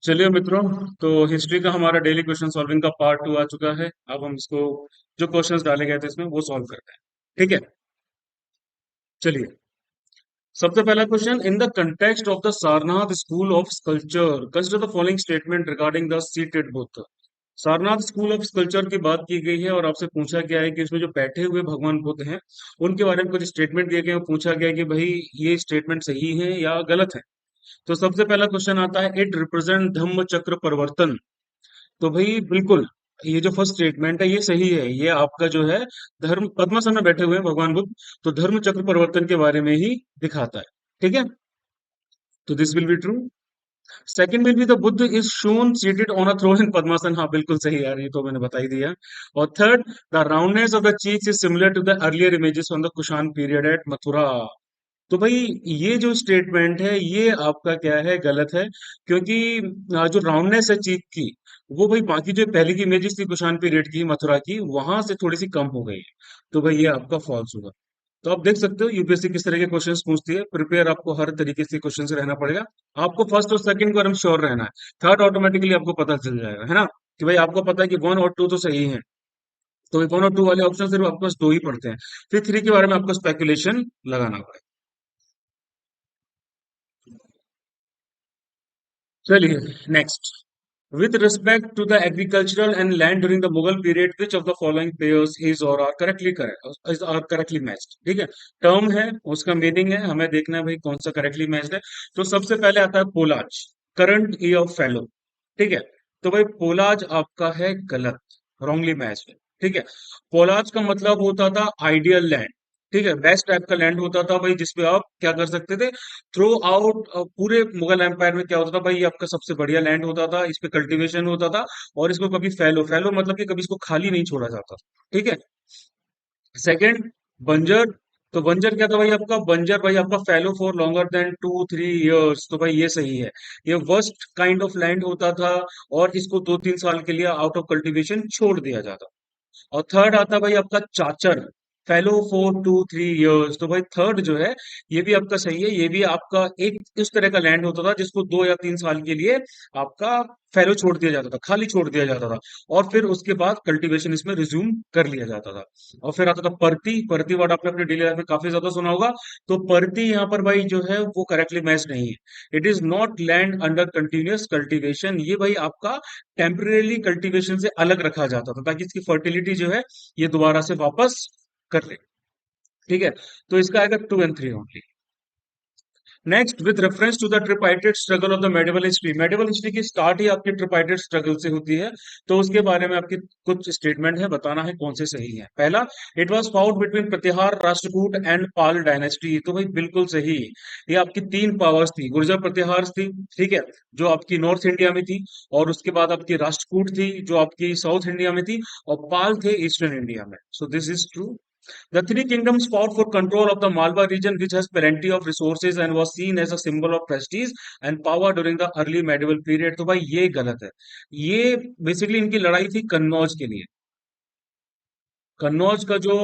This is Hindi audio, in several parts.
चलिए मित्रों, तो हिस्ट्री का हमारा डेली क्वेश्चन सॉल्विंग का पार्ट 2 आ चुका है। अब हम इसको जो क्वेश्चंस डाले गए थे इसमें वो सॉल्व करते हैं। ठीक है, चलिए। सबसे पहला question, in the context of the Sarnath school of sculpture consider the following statement regarding the seated Buddha. Sarnath school of sculpture की बात की गई है और आपसे पूछा गया है कि इसमें जो बैठे हुए भगवान बुद्ध हैं उनके बारे में कुछ स्टेटमेंट दिए गए हैं। पूछा गया है कि भाई ये स्टेटमेंट सही है या गलत है। तो सबसे पहला क्वेश्चन आता है, इट रिप्रेजेंट धम्म चक्र परिवर्तन। तो भाई बिल्कुल, ये जो फर्स्ट स्टेटमेंट है ये सही है। ये आपका जो है धर्म पद्मासन में बैठे हुए हैं भगवान बुद्ध, तो धर्म चक्र परिवर्तन के बारे में ही दिखाता है। ठीक है, तो this will be true. Second will be the Buddha is shown seated on a throne in padmasana. हाँ बिल्कुल सही यार, ये तो मैंने बता ही दिया। और third, the roundness of the cheeks is similar to the earlier images on the Kushan period at Mathura. तो भाई ये जो स्टेटमेंट है ये आपका क्या है, गलत है। क्योंकि जो राउंडनेस है चीक की, वो भाई बाकी जो पहले की इमेजेस थी कुषाण पीरियड की मथुरा की, वहां से थोड़ी सी कम हो गई है। तो भाई ये आपका फॉल्स होगा। तो आप देख सकते हो यूपीएससी किस तरह के क्वेश्चंस पूछती है। प्रिपेयर आपको हर तरीके से क्वेश्चन से रहना पड़ेगा। आपको फर्स्ट और सेकंड को एकदम श्योर रहना है। थर्ड ऑटोमेटिकली आपको पता चल जाएगा, है ना, कि भाई आपको पता है कि वन और टू तो सही है। तो वन और टू वाले ऑप्शन सिर्फ आपके पास दो ही पड़ते हैं। फिर थ्री के बारे में आपको स्पेकुलेशन लगाना पड़ेगा। चलिए, next. With respect to the agricultural and land during the Mughal period, which of the following pairs is or are correctly correct, is are correctly matched? ठीक है, टर्म है, उसका मीनिंग है, हमें देखना है भाई कौन सा करेक्टली मैच्ड है। तो सबसे पहले आता है पोलाज, करंट ईयर ऑफ फैलो। ठीक है, तो भाई पोलाज आपका है गलत, रॉन्गली मैच्ड है। ठीक है, पोलाज का मतलब होता था आइडियल लैंड। ठीक है, बेस्ट टाइप का लैंड होता था भाई, जिसपे आप क्या कर सकते थे, थ्रू आउट पूरे मुगल एम्पायर में क्या होता था भाई, ये आपका सबसे बढ़िया लैंड होता था, इस पे कल्टीवेशन होता था। और इसको कभी फैलो फैलो मतलब कि कभी इसको खाली नहीं छोड़ा जाता। ठीक है। सेकंड, बंजर। तो बंजर क्या था भाई, आपका बंजर भाई आपका फैलो फॉर लॉन्गर देन 2-3 इयर्स। तो भाई ये सही है। ये वर्स्ट काइंड ऑफ लैंड होता था और इसको 2-3 साल के लिए आउट ऑफ कल्टीवेशन छोड़ दिया जाता। और थर्ड आता है भाई आपका चाचर, फेलो फॉर 2-3 इयर्स। तो भाई थर्ड जो है ये भी आपका सही है। ये भी आपका एक इस तरह का लैंड होता था जिसको 2 या 3 साल के लिए आपका फेलो छोड़ दिया जाता था, खाली छोड़ दिया जाता था। और फिर उसके बाद कल्टीवेशन इसमें रिज्यूम कर लिया जाता था। और फिर आता था परती। परती वर्ड आपने अपने डेली लाइफ में काफी ज्यादा सुना होगा। तो परती यहाँ पर भाई जो है वो करेक्टली मैच नहीं है। It is not land under continuous cultivation. ये भाई आपका टेम्परेली कल्टीवेशन से अलग रखा जाता था ताकि इसकी फर्टिलिटी जो है ये दोबारा से वापस कर ले। ठीक है, तो इसका आएगा 2 and 3 only. Next, with reference to the tripartite struggle of the medieval history. Medieval history की स्टार्ट ही आपकी ट्रिपाइटेड स्ट्रगल से होती है। तो उसके बारे में आपकी कुछ स्टेटमेंट है, बताना है कौन से सही है। पहला, it was fought between Pratihara, Rashtrakuta and Pala dynasty. तो भाई बिल्कुल सही। ये आपकी तीन पावर्स थी, गुर्जर प्रतिहार थी, ठीक है, जो आपकी नॉर्थ इंडिया में थी। और उसके बाद आपकी राष्ट्रकूट थी जो आपकी साउथ इंडिया में थी। और पाल थे ईस्टर्न इंडिया में। So this is true. The three kingdoms fought for control of the Malwa region, which has plenty of resources and was seen as a symbol of prestige and power during the early medieval period। तो भाई ये गलत है। ये बेसिकली इनकी लड़ाई थी कन्नौज के लिए। कन्नौज का जो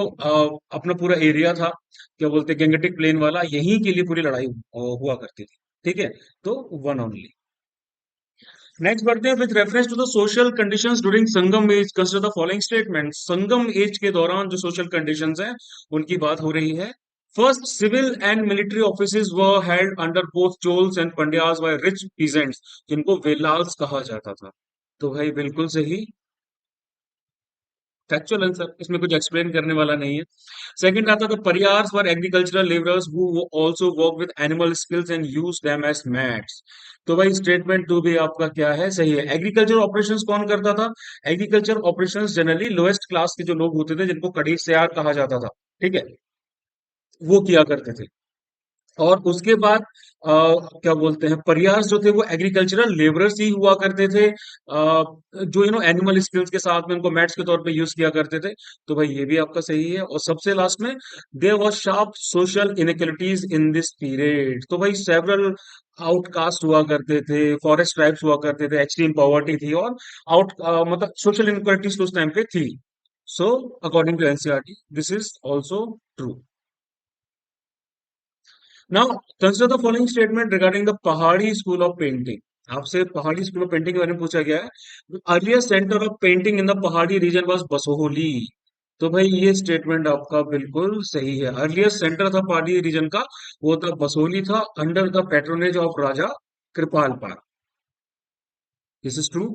अपना पूरा एरिया था, क्या बोलते हैं, गेंगटिक प्लेन वाला, यहीं के लिए पूरी लड़ाई हुआ करती थी। ठीक है, तो वन ओनली। नेक्स्ट बढ़ते हैं, with reference to the social conditions during Sangam age consider the following statement. Sangam age के दौरान जो सोशल कंडीशंस हैं उनकी बात हो रही है। First, civil and military offices were held under both Cholas and Pandyas by rich peasants, जिनको वेलाल्स कहा जाता था। तो भाई बिल्कुल सही, फैक्चुअल आंसर, इसमें कुछ एक्सप्लेन करने वाला नहीं है। सेकंड आता था, Paraiyars were agricultural labourers who also work with animal skills and use them as mats. तो भाई स्टेटमेंट टू भी आपका क्या है, सही है। एग्रीकल्चर ऑपरेशंस कौन करता था? Agriculture operations generally lowest class के जो लोग होते थे जिनको कड़ी सियार कहा जाता था, ठीक है, वो किया करते थे। और उसके बाद क्या बोलते हैं, परियार्स जो थे वो एग्रीकल्चरल लेबरर्स ही हुआ करते थे, जो एनिमल स्किल्स के साथ में उनको मैट्स के तौर पे यूज किया करते थे। तो भाई ये भी आपका सही है। और सबसे लास्ट में, there was sharp social inequalities in this period. तो भाई सेवरल आउटकास्ट हुआ करते थे, फॉरेस्ट ट्राइब्स हुआ करते थे, एक्सट्रीम पॉवर्टी थी और मतलब सोशल इनइक्वालिटीज उस टाइम पे थी। So according to NCERT this is also true. Now, consider the following statement regarding the Pahadi school of painting. आपसे पहाड़ी स्कूल ऑफ पेंटिंग के बारे में पूछा गया है। Earliest centre of painting in the पहाड़ी रीजन वाज बसोहली। तो भाई ये स्टेटमेंट आपका बिल्कुल सही है। अर्लिएस्ट सेंटर था पहाड़ी रीजन का, वो था बसोहली था, under the patronage of Raja Kripal Pal. This is true.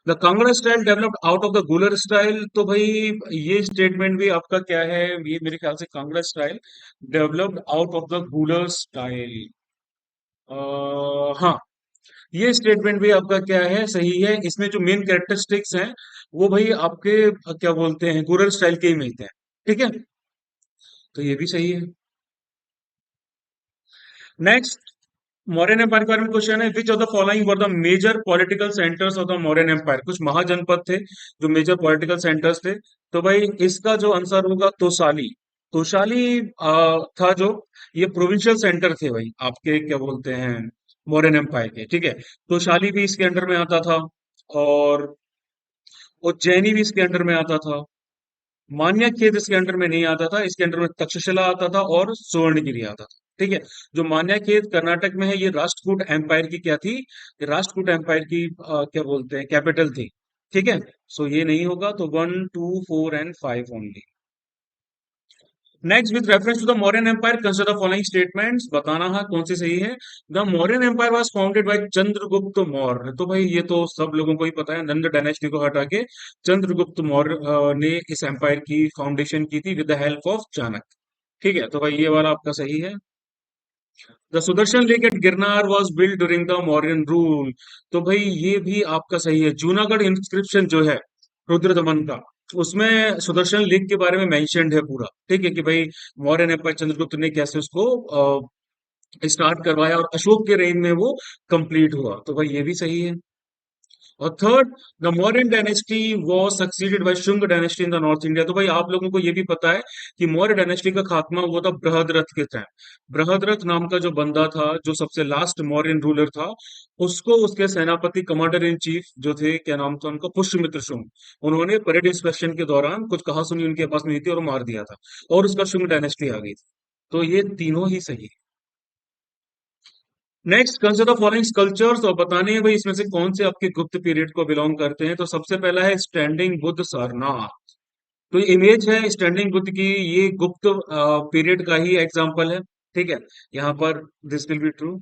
The Kangra style developed out of the Guler style. तो भाई ये स्टेटमेंट भी आपका क्या है, ये मेरे ख्याल से Kangra style developed out of the Guler style. हाँ, ये स्टेटमेंट भी आपका क्या है, सही है। इसमें जो मेन कैरेक्टरिस्टिक्स हैं वो भाई आपके क्या बोलते हैं, गुरर स्टाइल के ही मिलते हैं। ठीक है, तो ये भी सही है। नेक्स्ट, मौर्यन एम्पायर के बारे में क्वेश्चन है। Which of the following were the major political centres of the Mauryan empire. कुछ महाजनपद थे जो मेजर पॉलिटिकल सेंटर्स थे। तो भाई इसका जो आंसर होगा तोसाली। तोसाली था जो, ये प्रोविंशियल सेंटर थे भाई आपके क्या बोलते हैं, मौर्यन एम्पायर के। ठीक है, तोसाली भी इसके अंडर में आता था, और उज्जैनी भी इसके अंडर में आता था। मान्यखेत इसके अंडर में नहीं आता था, इसके अंडर में तक्षशिला आता था और सुवर्णगिरी आता था। ठीक है, जो मान्यखेत कर्नाटक में है, ये राष्ट्रकूट एम्पायर की क्या थी, ये राष्ट्रकूट एम्पायर की क्या बोलते हैं, कैपिटल थी। ठीक है, सो ये नहीं होगा, तो 1 2 4 and 5 only. Next, with reference to the Mauryan empire consider following statements. बताना है कौन सी सही है। The Mauryan empire was founded by Chandragupta Maurya. तो भाई ये तो सब लोगों को ही पता है, नंद डायनेस्टी को हटा के चंद्रगुप्त मौर्य ने इस एम्पायर की फाउंडेशन की थी with the help of Chanakya. ठीक है, तो भाई ये वाला आपका सही है। The Sudarshan lake at Girnar was build during the Mauryan rule. तो भाई ये भी आपका सही है। जूनागढ़ इंस्क्रिप्शन जो है रुद्रदमन का, उसमें सुदर्शन लेक के बारे में मेंशन्ड है पूरा। ठीक है, कि भाई मौर्य एम्पायर चंद्रगुप्त ने कैसे उसको स्टार्ट करवाया और अशोक के रेन में वो कंप्लीट हुआ। तो भाई ये भी सही है। और third, the Mauryan dynasty was succeeded by Shunga dynasty in the north India. तो भाई आप लोगों को ये भी पता है कि मौर्य डायनेस्टी का खात्मा हुआ था बृहद्रथ के टाइम। बृहद्रथ नाम का जो बंदा था, जो सबसे लास्ट मौर्यन रूलर था, उसको उसके सेनापति कमांडर इन चीफ जो थे, क्या नाम था उनका, पुष्यमित्र शुंग, उन्होंने परेड इंस्पेक्शन के दौरान कुछ कहा सुनी उनके पास नहीं थी और मार दिया था, और उसका शुंग डायनेस्टी आ गई थी। तो ये तीनों ही सही है। Next, consider following sculptures. और बताने हैं भाई इसमें से कौन से आपके गुप्त पीरियड को बिलोंग करते हैं। तो सबसे पहला है स्टैंडिंग बुद्ध सारनाथ। तो ये इमेज है स्टैंडिंग बुद्ध की, ये गुप्त पीरियड का ही एग्जांपल है। ठीक है, यहाँ पर this will be true.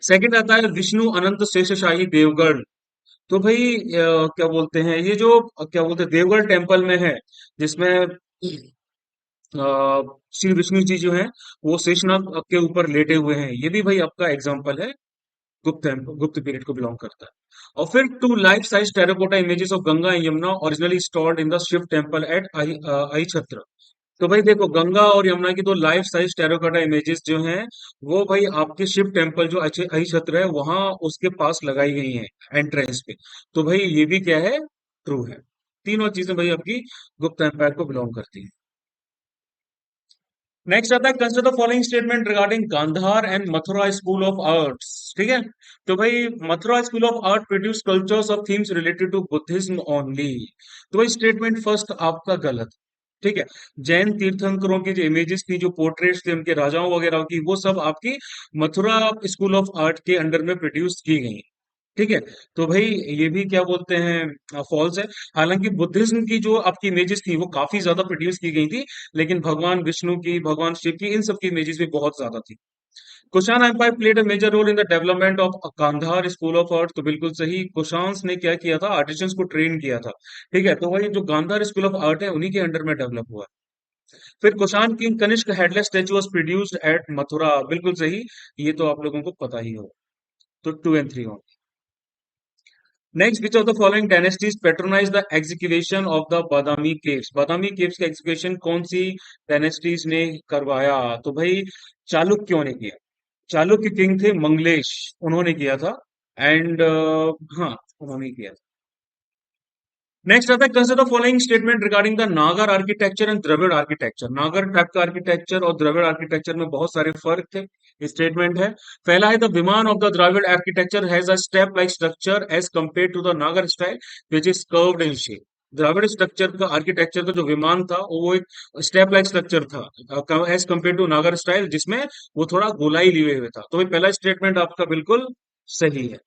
Second आता है विष्णु अनंत शेषशाही देवगढ़। तो भाई क्या बोलते हैं, ये जो क्या बोलते हैं देवगढ़ टेम्पल में है, जिसमें अ, श्री विष्णु जी जो हैं वो शेषनाग के ऊपर लेटे हुए हैं। ये भी भाई आपका एग्जांपल है, गुप्त पीरियड को बिलोंग करता है। और फिर two life size terracotta images of Ganga and Yamuna originally stored in the Shiva temple at Ahichhatra. तो भाई देखो, गंगा और यमुना की दो लाइफ साइज टेराकोटा इमेजेस जो हैं, वो भाई आपके शिव टेम्पल जो आई छत्र है वहां उसके पास लगाई गई हैं, एंट्रेंस पे। तो भाई ये भी क्या है, ट्रू है। तीनों चीजें भाई आपकी गुप्त एम्पायर को बिलोंग करती हैं। नेक्स्ट आता है consider the following statement regarding Gandhara and Mathura school of arts. ठीक है, तो भाई Mathura school of art produce cultures of themes related to Buddhism only. तो भाई स्टेटमेंट फर्स्ट आपका गलत। ठीक है, जैन तीर्थंकरों की जो इमेजेस थी, जो पोर्ट्रेट्स थे उनके राजाओं वगैरह की, वो सब आपकी मथुरा स्कूल ऑफ आर्ट के अंडर में प्रोड्यूस की गई। ठीक है, तो भाई ये भी क्या बोलते हैं, फॉल्स है। हालांकि बुद्धिज्म की जो आपकी इमेजेस थी वो काफी ज्यादा प्रोड्यूस की गई थी, लेकिन भगवान विष्णु की, भगवान शिव की, इन सब की इमेजेस भी बहुत ज्यादा थी। Kushan empire played a major role in the development of Gandhara school of art. तो बिल्कुल सही, कुषाण ने क्या किया था, आर्टिजन्स को ट्रेन किया था। ठीक है, तो भाई जो गांधार स्कूल ऑफ आर्ट है उन्हीं के अंडर में डेवलप हुआ है। फिर Kushan king Kanishka headless statue was produced at Mathura. बिल्कुल सही, ये तो आप लोगों को पता ही होगा। तो 2 and 3 हो। Next, which of the following dynasties patronise the execution of the Badami caves. Badami caves का एग्जीक्यूशन कौन सी डायनेस्टीज ने करवाया। तो भाई चालुक्यों ने किया। चालुक्य किंग थे मंगलेश, उन्होंने किया था। एंड हाँ, उन्होंने किया। नेक्स्ट आता है consider the following statement regarding the नागर आर्किटेक्चर एंड द्रविड़ आर्किटेक्चर। नागर टाइप का आर्किटेक्चर और द्रविड़ आर्किटेक्चर में बहुत सारे फर्क थे। स्टेटमेंट है, पहला है the vimana of the Dravida architecture has a step like structure as compare to the Nagara style which is curved in shape. Dravida structure का, आर्किटेक्चर का जो विमान था वो एक स्टेप लाइक स्ट्रक्चर था as compare to Nagara style, जिसमें वो थोड़ा गोलाई लिए हुए था। तो भाई पहला स्टेटमेंट आपका बिल्कुल सही है।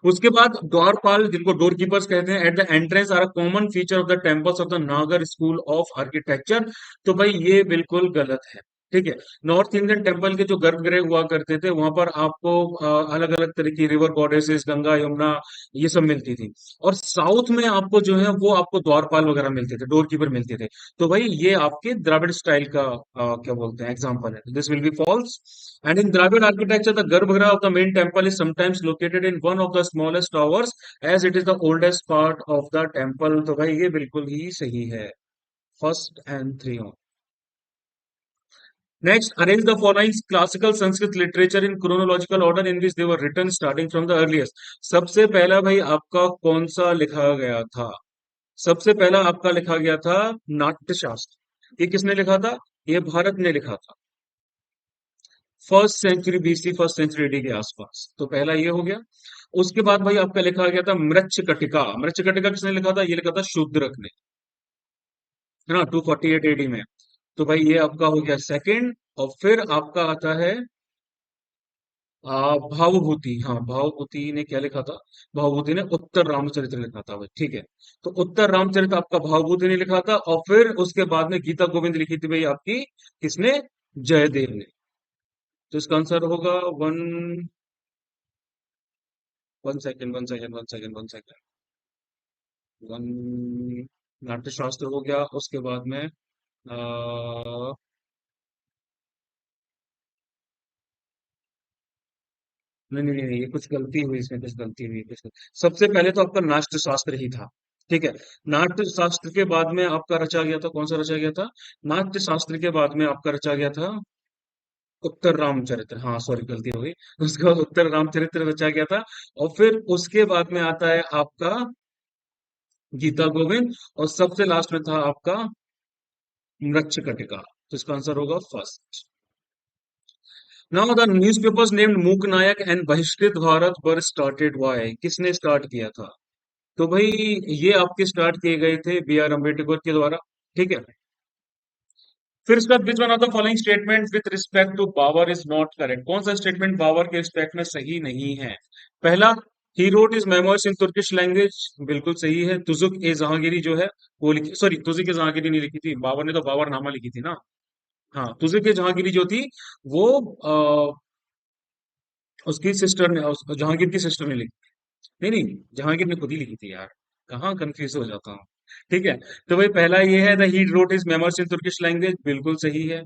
उसके बाद द्वारपाल जिनको डोर कीपर्स कहते हैं at the entrance are a common feature of the temples of the Nagara school of architecture. तो भाई ये बिल्कुल गलत है। ठीक है। नॉर्थ इंडियन टेम्पल के जो गर्भगृह हुआ करते थे वहां पर आपको अलग अलग तरह की रिवर गॉडेसेस गंगा यमुना ये सब मिलती थी। और साउथ में आपको जो है वो आपको द्वारपाल वगैरह मिलते थे, डोर कीपर मिलते थे। तो भाई ये आपके द्रविड़ स्टाइल का क्या बोलते हैं एग्जाम्पल है। This will be false. And in Dravid architecture, the Garbhagriha of the main temple is sometimes located in one of the smallest towers, as it is the oldest part of the temple. तो भाई ये बिल्कुल ही सही है। First and three on. Next, arrange the following classical Sanskrit literature in chronological order in which they were written starting from the earliest. सबसे पहला भाई आपका कौन सा लिखा गया था? सबसे पहला आपका लिखा गया था नाट्य शास्त्र। ये किसने लिखा था? ये भारत ने लिखा था। First century BC, first century AD के आसपास। तो पहला ये हो गया। उसके बाद भाई आपका लिखा गया था मृच्छकटिका। मृच्छकटिका किसने लिखा था? ये लिखा था शूद्रक ने, है ना, 248 एडी में। तो भाई ये आपका हो गया सेकंड। और फिर आपका आता है भावभूति। हाँ, भावभूति ने क्या लिखा था? भावभूति ने उत्तर रामचरित्र लिखा था भाई। ठीक है। तो उत्तर रामचरित्र आपका भावभूति ने लिखा था। और फिर उसके बाद में गीता गोविंद लिखी थी भाई आपकी किसने? जयदेव ने। तो इसका आंसर होगा one. One second, one second, one second, one second. One. Natyashastra हो गया। उसके बाद में नहीं नहीं नहीं, ये कुछ गलती हुई इसमें, कुछ गलती हुई कुछ। सबसे पहले तो आपका नाट्य शास्त्र ही था। ठीक है। नाट्य शास्त्र के बाद में आपका रचा गया था कौन सा रचा गया था? नाट्य शास्त्र के बाद में आपका रचा गया था उत्तर रामचरित्र। हाँ सॉरी, गलती हो गई। उसके बाद उत्तर रामचरित्र रचा गया था। और फिर उसके बाद में आता है आपका गीता गोविंद। और सबसे लास्ट में था आपका मृच्छकटिका। तो इसका आंसर होगा first. Now the newspapers named मूक नायक एंड बहिष्कृत भारत वर स्टार्टेड बाय। किसने स्टार्ट किया था? तो भाई ये आपके स्टार्ट किए गए थे बी आर अम्बेडकर के द्वारा। ठीक है। फिर उसके बाद which one of the following statement with respect to Babur is not correct. कौन सा स्टेटमेंट बाबर के रिस्पेक्ट में सही नहीं है? पहला, he wrote is memoirs in Turkish language. बिल्कुल सही है। तुजुक ए जहांगीरी जो है वो लिखी, सॉरी तुजुक ए जहांगीरी नहीं लिखी थी बाबर ने, तो बाबरनामा लिखी थी ना। हाँ, तुजुक ए जहांगीरी जो थी वो उसकी सिस्टर ने जहांगीर की सिस्टर ने लिखी। नहीं नहीं, जहांगीर ने खुद ही लिखी थी यार। कहाँ कंफ्यूज हो जाता हूँ। ठीक है। तो भाई पहला ये है the he wrote his memoirs in Turkish language, बिल्कुल सही है।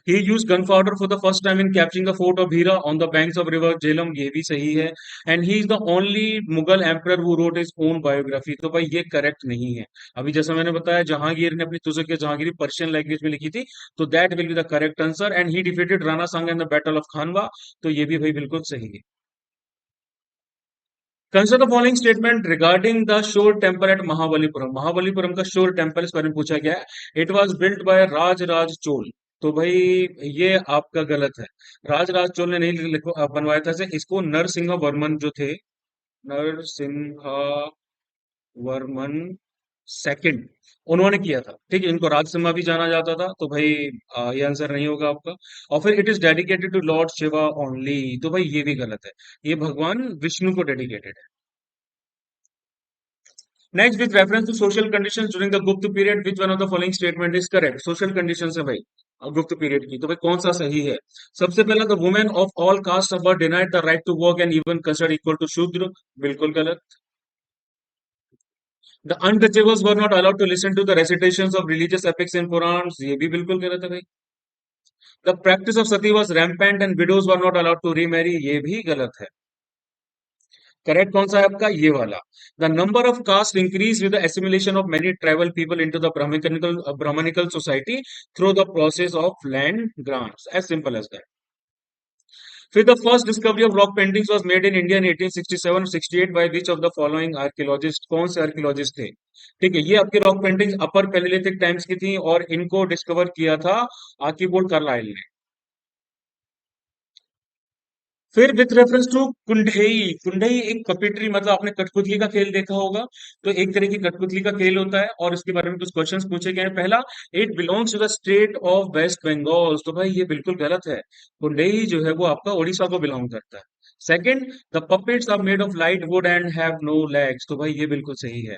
He used gunpowder for the first time in capturing the fort of Bhera on the banks of river Jhelum, ये भी सही है। And he is the only Mughal emperor who wrote his own biography. तो भाई ये करेक्ट नहीं है। अभी जैसा मैंने बताया जहांगीर ने अपनी तुजुक के जहांगीरी पर्शियन लैंग्वेज में लिखी थी। तो that will be the correct answer. And he defeated Rana Sanga in the battle of Khanwa. तो ये भी भाई बिल्कुल सही है। Consider the following statement regarding the Shore Temple at Mahabalipuram. Mahabalipuram का शोर टेम्पल इस बारे में पूछा गया है। इट वॉज बिल्ट बाय राज राज चोल। तो भाई ये आपका गलत है। राज राज चोल ने नहीं बनवाया था इसे। इसको नरसिंह वर्मन जो थे, नरसिंह वर्मन सेकंड, उन्होंने किया था। ठीक है। इनको राजसिम्हा भी जाना जाता था। तो भाई ये आंसर नहीं होगा आपका। और फिर it is dedicated to Lord Shiva only. तो भाई ये भी गलत है। ये भगवान विष्णु को डेडिकेटेड है। Next, with reference to social conditions during the Gupta period, which one of the following statement is correct? Social conditions है भाई गुप्त पीरियड की। तो भाई कौन सा सही है? सबसे पहला, the women of all caste were denied the right to work and even considered equal to Shudra, बिल्कुल गलत। The untouchables were not allowed to listen to the recitations of religious epics in Puranas, ये भी बिल्कुल गलत है भाई। The practice of sati was rampant and widows were not allowed to remarry, ये भी गलत है। करेक्ट कौन सा है आपका? ये वाला। The number of caste increase with the assimilation of many tribal people into the Brahmanical society through the process of land grants, as simple as that. फिर the first discovery of rock paintings was made in India in 1867-68 by which of the following archaeologist. कौन से आर्कियोलॉजिस्ट थे? ठीक है। ये आपके rock paintings upper palaeolithic times की थी और इनको डिस्कवर किया था आर्किबोल्ड कार्लाइल ने। फिर विथ रेफरेंस टू कुंढई, कुंढई एक पपेट्री, मतलब आपने कठपुतली का खेल देखा होगा। तो एक तरह की कठपुतली का खेल होता है और इसके बारे में कुछ क्वेश्चंस पूछे गए हैं। पहला, it belongs to the state of West Bengal, तो भाई ये बिल्कुल गलत है। कुंढई जो है वो आपका उड़ीसा को बिलोंग करता है। Second, the puppets are made of light wood and have no legs, तो भाई ये बिल्कुल सही है।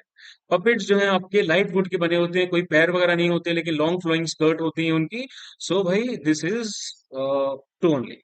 पपेट्स जो है आपके लाइट वुड के बने होते हैं, कोई पैर वगैरह नहीं होते, लेकिन लॉन्ग फ्लोइंग स्कर्ट होती है उनकी। सो भाई दिस इज टू ओनली।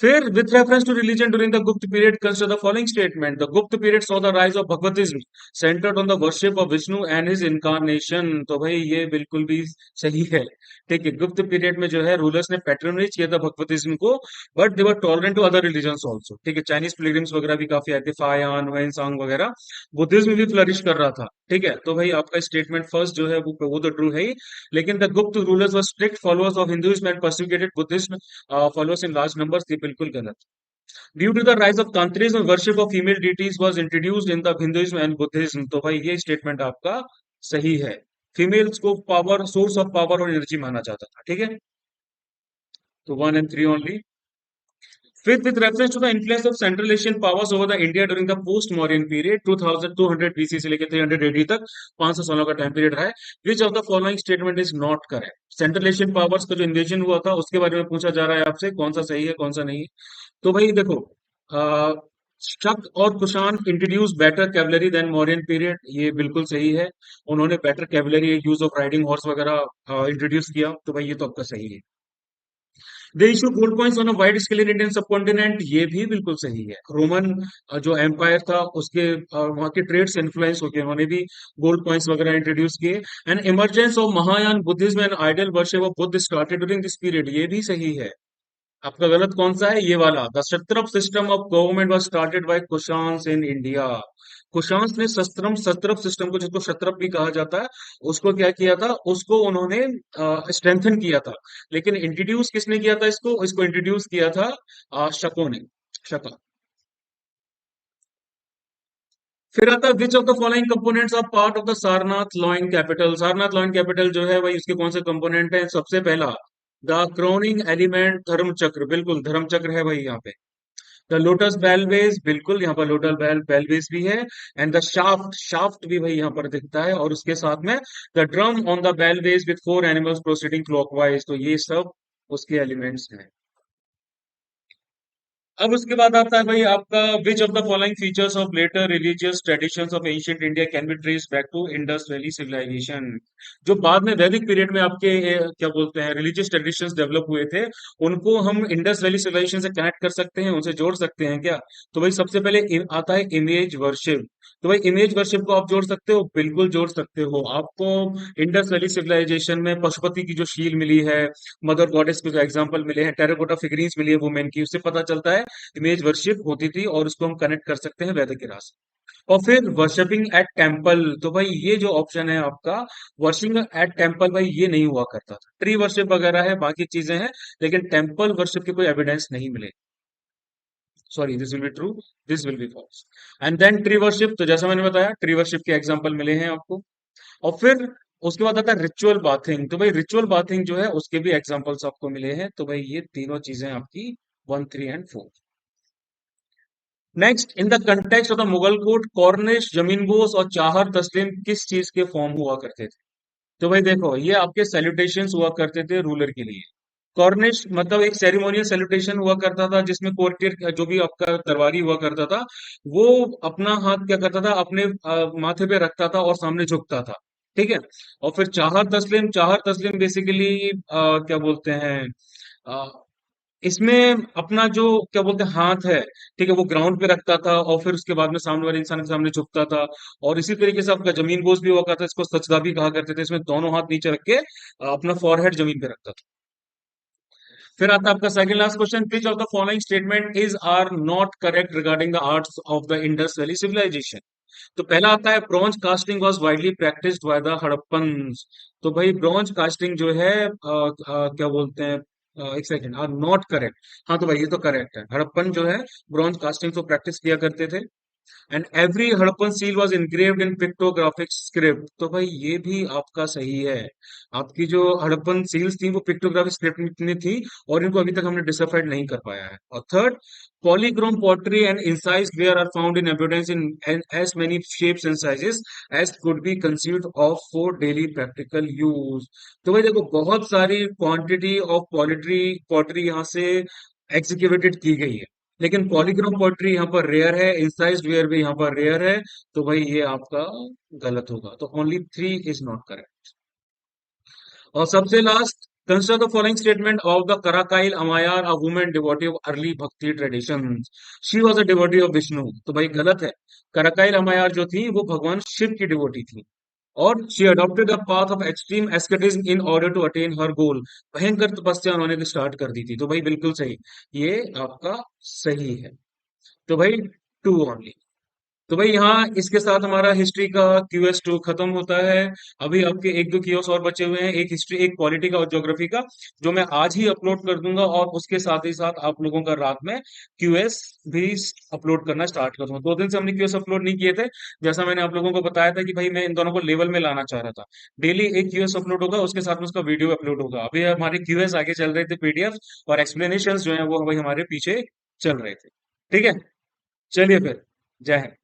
फिर with reference to religion during the Gupta period, consider the following statement. The Gupta period saw the rise of Bhagavatism, centered on the worship of Vishnu and his incarnation. तो भाई ये बिल्कुल भी सही है। ठीक है, गुप्त पीरियड में जो है रूलर्स ने पैट्रोनाइज किया था भगवतिज्म को, but they were tolerant to other religions also. ठीक है, चाइनीज पिलग्रिम्स वगैरह भी काफी आए थे, फायान वैनसांग वगैरह। बुद्धिज्म भी फ्लरिश कर रहा था। ठीक है, तो भाई आपका स्टेटमेंट फर्स्ट जो है वो तो ट्रू है ही। लेकिन द गुप्त rulers were strict followers of Hinduism and persecuted Buddhism followers in large numbers, ये बिल्कुल गलत। Due to the rise of Tantrism, worship of female deities was introduced in the Hinduism and Buddhism, तो भाई ये स्टेटमेंट आपका सही है। फीमेल्स को पावर, सोर्स ऑफ पावर और एनर्जी माना जाता था। ठीक है, तो 1 and 3 only. Fifth, with reference to the influence of Central Asian powers over the India during the post-Mauryan period, 2200 BC से लेकर 300 AD तक 500 सालों का टाइम पीरियड रहा है। Which of the following statement is not correct? Central Asian powers का जो इन्वेजन हुआ था उसके बारे में पूछा जा रहा है आपसे, कौन सा सही है कौन सा नहीं है। तो भाई देखो, अ, शक और Kushan introduce better cavalry than Mauryan period, ये बिल्कुल सही है। उन्होंने better cavalry, use of riding horse वगैरह इंट्रोड्यूस किया, तो भाई ये तो आपका सही है। They issue gold coins on a wide scale in Indian subcontinent, ये भी बिल्कुल सही है। रोमन जो एम्पायर था उसके वहां के ट्रेड से इन्फ्लुएंस होकर उन्होंने भी गोल्ड कॉइन्स वगैरह इंट्रोड्यूस किए। And emergence of Mahayana Buddhism and idol worship of Buddha started during this period, ये भी सही है। आपका गलत कौन सा है, ये वाला। The satrap system of government was started by Kushans in India. Kushans ने सत्रम सत्रप सिस्टम को, जिसको क्षत्रप भी कहा जाता है, उसको क्या किया था, उसको उन्होंने स्ट्रेंथन किया था। लेकिन इंट्रोड्यूस किसने किया था इसको, इसको इंट्रोड्यूस किया था शकों ने, शका। फिर आता है which of the following components are part of the Sarnath lion capital. Sarnath lion capital जो है भाई उसके कौन से कंपोनेंट है। सबसे पहला, द क्रोनिंग एलिमेंट धर्म चक्र, बिल्कुल धर्म चक्र है भाई यहाँ पे। द लोटस बेलवेज, बिल्कुल यहाँ पर लोटस बेलवेज भी है। एंड द शाफ्ट, शाफ्ट भी भाई यहाँ पर दिखता है, और उसके साथ में the drum on the beltways with 4 animals proceeding clockwise, तो ये सब उसके एलिमेंट्स हैं। अब उसके बाद आता है भाई आपका, which of the following features of later religious traditions of ancient India can be trace back to Indus valley civilisation. जो बाद में वैदिक पीरियड में आपके क्या बोलते हैं रिलीजियस ट्रेडिशंस डेवलप हुए थे, उनको हम इंडस वैली सिविलाइजेशन से कनेक्ट कर सकते हैं, उनसे जोड़ सकते हैं क्या। तो भाई सबसे पहले आता है इमेज वर्शिप। तो भाई इमेज वर्शिप को आप जोड़ सकते हो, बिल्कुल जोड़ सकते हो। आपको इंडस वैली सिविलाइजेशन में पशुपति की जो शील मिली है, मदर गॉडेस के जो एग्जांपल मिले हैं, टेराकोटा फिगरींस मिली है वुमेन की, उससे पता चलता है इमेज वर्शिप होती थी, और उसको हम कनेक्ट कर सकते हैं वैदिक इरा से। और फिर वर्शिपिंग एट टेम्पल, तो भाई ये जो ऑप्शन है आपका, वर्शिपिंग एट टेम्पल, भाई ये नहीं हुआ करता था। ट्री वर्शिप वगैरह है, बाकी चीजें हैं, लेकिन टेम्पल वर्शिप के कोई एविडेंस नहीं मिले। Sorry, this will be true, this will be false. And then tree worship, तो जैसा मैंने बताया ट्री वर्शिप के एग्जांपल मिले हैं आपको। और फिर उसके बाद आता है रिचुअल बाथिंग। तो भाई रिचुअल बाथिंग जो है उसके भी एग्जांपल्स आपको मिले हैं। तो भाई ये तीनों चीजें आपकी 1, 3 and 4। Next, in the context of the Mughal court, kornish, zaminbos और चाहर तस्लीम किस चीज के फॉर्म हुआ करते थे। तो भाई देखो, ये आपके सैल्यूटेशंस हुआ करते थे रूलर के लिए। कॉर्निश मतलब एक सेरेमोनियल सैल्यूटेशन हुआ करता था, जिसमें कोर्टियर जो भी आपका दरबारी हुआ करता था, वो अपना हाथ क्या करता था, अपने माथे पे रखता था और सामने झुकता था। ठीक है। और फिर चाहर तस्लीम, चाहर तस्लीम बेसिकली क्या बोलते हैं, इसमें अपना जो क्या बोलते हैं हाथ है, ठीक है, वो ग्राउंड पे रखता था और फिर उसके बाद में सामने वाले इंसान के सामने झुकता था। और इसी तरीके से आपका जमीन बोझ भी हुआ करता था, इसको सजदा भी कहा करते थे, इसमें दोनों हाथ नीचे रख के अपना फॉरहेड जमीन पे रखता था। फिर आता है आपका second last question, which of the following statement is are not correct regarding the arts of the Indus valley civilisation. तो पहला आता है bronze casting was widely practised by the Harappans. तो भाई ब्रॉन्ज कास्टिंग जो है क्या बोलते हैं, एक सेकंड, आर नॉट करेक्ट। हाँ तो भाई ये तो करेक्ट है, हड़प्पन जो है ब्रॉन्ज कास्टिंग को प्रैक्टिस किया करते थे। And every Harappan seal was engraved in pictographic script. तो भाई ये भी आपका सही है। आपकी जो हड़प्पन सील्स थी वो पिक्टोग्राफिक स्क्रिप्ट में थी, और इनको अभी तक हमने डिसअफाइड नहीं कर पाया है। और third, Polychrome pottery and incised ware are found in abundance in as many shapes and sizes as could be conceived of for daily practical use। तो भाई देखो, बहुत सारी क्वांटिटी ऑफ पॉलिट्री पॉटरी यहाँ से एग्जीक्यूटेड की गई है, लेकिन पॉलीक्रोम पोएट्री यहाँ पर रेयर है, इंसाइज्ड वेयर भी यहाँ पर रेयर है। तो भाई ये आपका गलत होगा, तो only three is not correct. और सबसे last, consider the following statement of the Karaikal Ammaiyar, a women devotee of early bhakti tradition. She was a devotee of Vishnu. तो भाई गलत है। कराकाइल अमायार जो थी वो भगवान शिव की डिवोटी थी, और she adopted the path of extreme asceticism in order to attain her goal. भयंकर तपस्या उन्होंने स्टार्ट कर दी थी। तो भाई बिल्कुल सही, ये आपका सही है। तो भाई टू ओनली। तो भाई यहाँ इसके साथ हमारा हिस्ट्री का क्यूएस 2 खत्म होता है। अभी आपके एक दो क्यूएस और बचे हुए हैं, एक हिस्ट्री, एक पॉलिटी का और ज्योग्राफी का, जो मैं आज ही अपलोड कर दूंगा, और उसके साथ ही साथ आप लोगों का रात में क्यूएस भी अपलोड करना स्टार्ट कर दूंगा। 2 दिन से हमने क्यूएस अपलोड नहीं किए थे, जैसा मैंने आप लोगों को बताया था कि भाई मैं इन दोनों को लेवल में लाना चाह रहा था। डेली एक क्यूएस अपलोड होगा, उसके साथ में उसका वीडियो अपलोड होगा। अभी हमारे क्यूएस आगे चल रहे थे, पीडीएफ और एक्सप्लेनेशन जो है वो भाई हमारे पीछे चल रहे थे। ठीक है, चलिए फिर, जय हिंद।